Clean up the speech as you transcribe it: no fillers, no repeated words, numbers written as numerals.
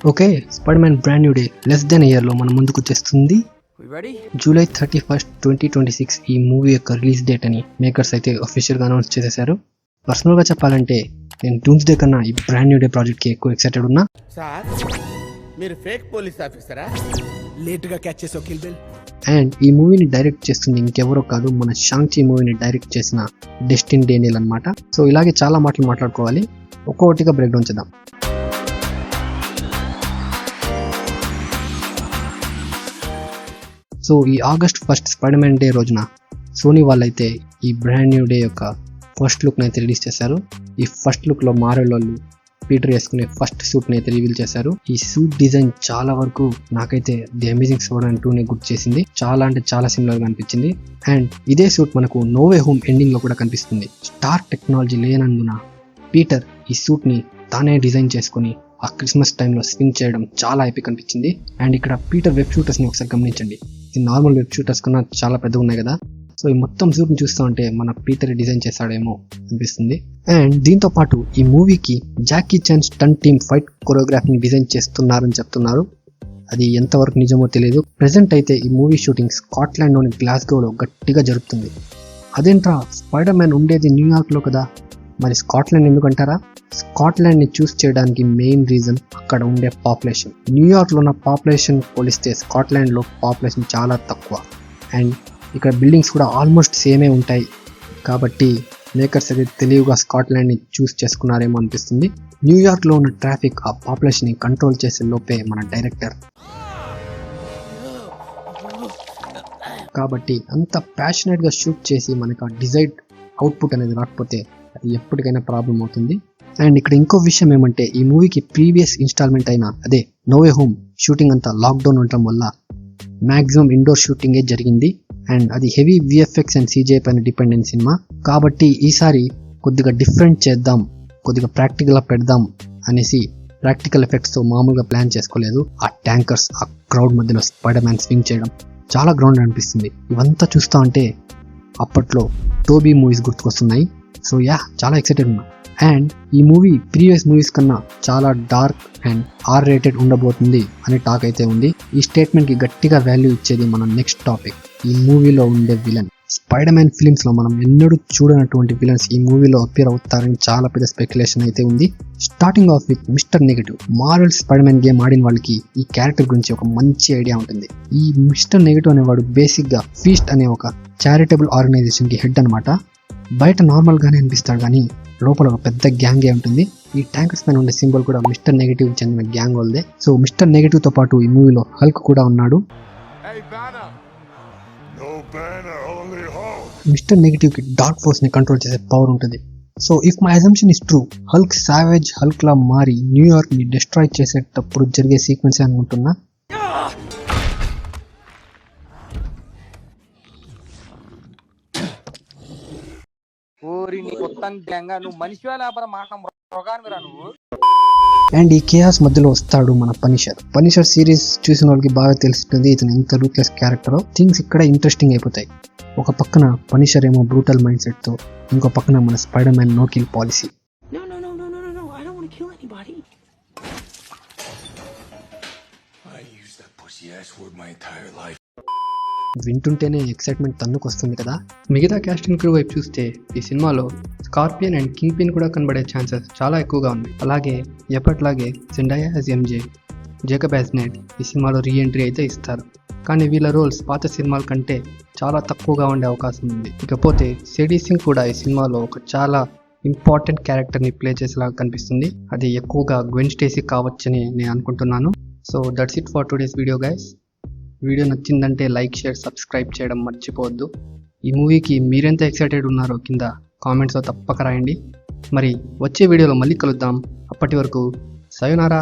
Okay, spider man brand new day less than ఇయర్లో మన ముందుకు వచ్చేస్తుంది. జూలై 31, 2026 ఈ మూవీ యొక్క రిలీజ్ డేట్ అని మేకర్స్ అయితే అఫీషియల్గా అనౌన్స్ చేసేశారు. పర్సనల్గా చెప్పాలంటే నేను డూమ్స్ డే కన్నా ఈ బ్రాండ్ న్యూ డే ప్రాజెక్ట్కి ఎక్కువ ఎక్సైటెడ్ ఉన్నా. సార్, మీరు ఫేక్ పోలీస్ ఆఫీసరా? లేట్గా క్యాచ్ చేసావు కిల్ బిల్. అండ్ ఈ మూవీని డైరెక్ట్ చేస్తుంది ఇంకెవరో కాదు, మన షాంగ్-చి మూవీని డైరెక్ట్ చేసిన డెస్టిన్ డేనియల్ అనమాట. సో ఇలాగే చాలా మాటలు మాట్లాడుకోవాలి, ఒక్కొక్కటిగా బ్రేక్ డౌన్ చేద్దాం. సో ఈ August 1 స్పైడర్ మ్యాన్ డే రోజున సోనీ వాళ్ళైతే ఈ బ్రాండ్ న్యూ డే యొక్క ఫస్ట్ లుక్ని అయితే రిలీజ్ చేశారు. ఈ ఫస్ట్ లుక్లో మారెల్ వాళ్ళు పీటర్ వేసుకునే ఫస్ట్ సూట్ని అయితే రివీల్ చేశారు. ఈ సూట్ డిజైన్ చాలా వరకు నాకైతే ది అమేజింగ్ స్పైడర్-మ్యాన్ 2ని గుర్తు చేసింది. చాలా అంటే చాలా సిమిలర్గా అనిపించింది. అండ్ ఇదే సూట్ మనకు నో వే హోమ్ ఎండింగ్లో కూడా కనిపిస్తుంది. స్టార్ టెక్నాలజీ లేనందున పీటర్ ఈ సూట్ని తానే డిజైన్ చేసుకుని ఆ క్రిస్మస్ టైంలో స్వింగ్ చేయడం చాలా ఎపిక్ అనిపించింది. అండ్ ఇక్కడ పీటర్ వెబ్ షూటర్స్ని ఒకసారి గమనించండి. ఇది నార్మల్ వెబ్ షూటర్స్ కన్నా చాలా పెద్దగా ఉన్నాయి కదా. సో ఈ మొత్తం సూట్ని చూస్తూ ఉంటే మన పీటర్ డిజైన్ చేస్తాడేమో అనిపిస్తుంది. అండ్ దీంతో పాటు ఈ మూవీకి Jackie Chan stunt team fight కొరియోగ్రాఫీని డిజైన్ చేస్తున్నారని చెప్తున్నారు. అది ఎంతవరకు నిజమో తెలియదు. ప్రెజెంట్ అయితే ఈ మూవీ షూటింగ్ స్కాట్లాండ్లోని గ్లాస్గోలో గట్టిగా జరుగుతుంది. అదేంట్రా, స్పైడర్ మ్యాన్ ఉండేది న్యూయార్క్లో కదా, మరి స్కాట్లాండ్ ఎందుకంటారా? స్కాట్లాండ్ని చూస్ చేయడానికి మెయిన్ రీజన్ అక్కడ ఉండే పాపులేషన్. న్యూయార్క్లో ఉన్న పాపులేషన్ పోలిస్తే స్కాట్లాండ్లో పాపులేషన్ చాలా తక్కువ. అండ్ ఇక్కడ బిల్డింగ్స్ కూడా ఆల్మోస్ట్ సేమే ఉంటాయి. కాబట్టి మేకర్స్ అయితే తెలివిగా స్కాట్లాండ్ని చూస్ చేసుకున్నారేమో అనిపిస్తుంది. న్యూయార్క్లో ఉన్న ట్రాఫిక్ ఆ పాపులేషన్ని కంట్రోల్ చేసే లోపే మన డైరెక్టర్ కాబట్టి అంత ప్యాషనెట్గా షూట్ చేసి మనకు ఆ డిజైర్డ్ అవుట్పుట్ అనేది రాకపోతే అది ఎప్పటికైనా ప్రాబ్లం అవుతుంది. అండ్ ఇక్కడ ఇంకో విషయం ఏమంటే ఈ మూవీకి ప్రీవియస్ ఇన్స్టాల్మెంట్ అయిన అదే నో వే హోమ్ షూటింగ్ అంతా లాక్డౌన్ ఉండటం వల్ల మ్యాక్సిమం ఇండోర్ షూటింగే జరిగింది. అండ్ అది హెవీ విఎఫ్ఎక్స్ అండ్ సీజే పైన డిపెండెంట్ సినిమా కాబట్టి ఈసారి కొద్దిగా డిఫరెంట్ చేద్దాం, కొద్దిగా ప్రాక్టికల్గా పెడదాం అనేసి ప్రాక్టికల్ ఎఫెక్ట్స్తో మామూలుగా ప్లాన్ చేసుకోలేదు. ఆ ట్యాంకర్స్ ఆ క్రౌడ్ మధ్యలో స్పైడర్ మ్యాన్ స్వింగ్ చేయడం చాలా గ్రౌండ్ అనిపిస్తుంది. ఇవంతా చూస్తూ ఉంటే అప్పట్లో టోబీ మూవీస్ గుర్తుకొస్తున్నాయి. సో చాలా ఎక్సైటెడ్ ఉన్నా. అండ్ ఈ మూవీ ప్రీవియస్ మూవీస్ కన్నా చాలా డార్క్ అండ్ ఆర్ రేటెడ్ ఉండబోతుంది అనే టాక్ అయితే ఉంది. ఈ స్టేట్మెంట్ కి గట్టిగా వాల్యూ ఇచ్చేది మన నెక్స్ట్ టాపిక్, ఈ మూవీలో ఉండే విలన్. స్పైడర్ మ్యాన్ ఫిలిమ్స్ లో మనం ఎన్నడూ చూడనటువంటి విలన్స్ ఈ మూవీలో అపియర్ అవుతారని చాలా పెద్ద స్పెక్యులేషన్ అయితే ఉంది. Starting of with mister negative. Marvel spider man game ఆడిన వాళ్ళకి ఈ క్యారెక్టర్ గురించి ఒక మంచి ఐడియా ఉంటుంది. ఈ మిస్టర్ నెగటివ్ అనేవాడు బేసిక్ గా ఫీస్ట్ అనే ఒక చారిటబుల్ ఆర్గనైజేషన్ కి హెడ్ అనమాట. బయట నార్మల్ గానే అనిపిస్తాడు కానీ లోపల ఒక పెద్ద గ్యాంగే ఉంటుంది. ఈ ట్యాంకర్స్ పైన ఉండే సింబల్ కూడా మిస్టర్ నెగటివ్ చెందిన గ్యాంగ్ వాళ్ళదే. సో మిస్టర్ నెగటివ్ తో పాటు ఈ మూవీలో హల్క్ కూడా ఉన్నాడు. మిస్టర్ నెగటివ్ కి డార్క్ ఫోర్స్ ని కంట్రోల్ చేసే పవర్ ఉంటుంది. So if my assumption is true, Hulk savage Hulk లా మారి న్యూయార్క్ ని డిస్ట్రాయ్ చేసేటప్పుడు జరిగే సీక్వెన్స్ అనుకుంటున్నా. అండ్ ఈ కేయాస్ మధ్యలో వస్తాడు మన పనిషర్. పనిషర్ సిరీస్ చూసిన వాళ్ళకి బాగా తెలుస్తుంది ఇతను ఎంత రూట్లెస్ క్యారెక్టర్. థింగ్స్ ఇక్కడ ఇంట్రెస్టింగ్ అయిపోతాయి. ఒక పక్కన పనిషర్ ఏమో బ్రూటల్ మైండ్ సెట్ తో, ఇంకో పక్కన మన spider man no kill policy. వింటుంటేనే ఎక్సైట్మెంట్ తన్నుకొస్తుంది కదా. మిగతా క్యాస్టింగ్ క్రూ వైపు చూస్తే ఈ సినిమాలో స్కార్పియన్ అండ్ కింగ్ పిన్ కూడా కనబడే ఛాన్సెస్ చాలా ఎక్కువగా ఉన్నాయి. అలాగే ఎప్పట్లాగే Zendaya as MJ, Jacob as Ned ఈ సినిమాలో రీఎంట్రీ అయితే ఇస్తారు. కానీ వీళ్ళ రోల్స్ పాత సినిమాల కంటే చాలా తక్కువగా ఉండే అవకాశం ఉంది. ఇకపోతే సిడీ సింగ్ కూడా ఈ సినిమాలో ఒక చాలా ఇంపార్టెంట్ క్యారెక్టర్ని ప్లే చేసేలాగా కనిపిస్తుంది. అది ఎక్కువగా గ్వెన్ స్టేసీ కావచ్చని నేను అనుకుంటున్నాను. So that's it for today's video guys. Video నచ్చిందంటే లైక్, షేర్, సబ్స్క్రైబ్ చేయడం మర్చిపోవద్దు. ఈ మూవీకి మీరెంత ఎక్సైటెడ్ ఉన్నారో కింద కామెంట్స్లో తప్పక రాయండి. మరి వచ్చే వీడియోలో మళ్ళీ కలుద్దాం. అప్పటి వరకు సయోనారా.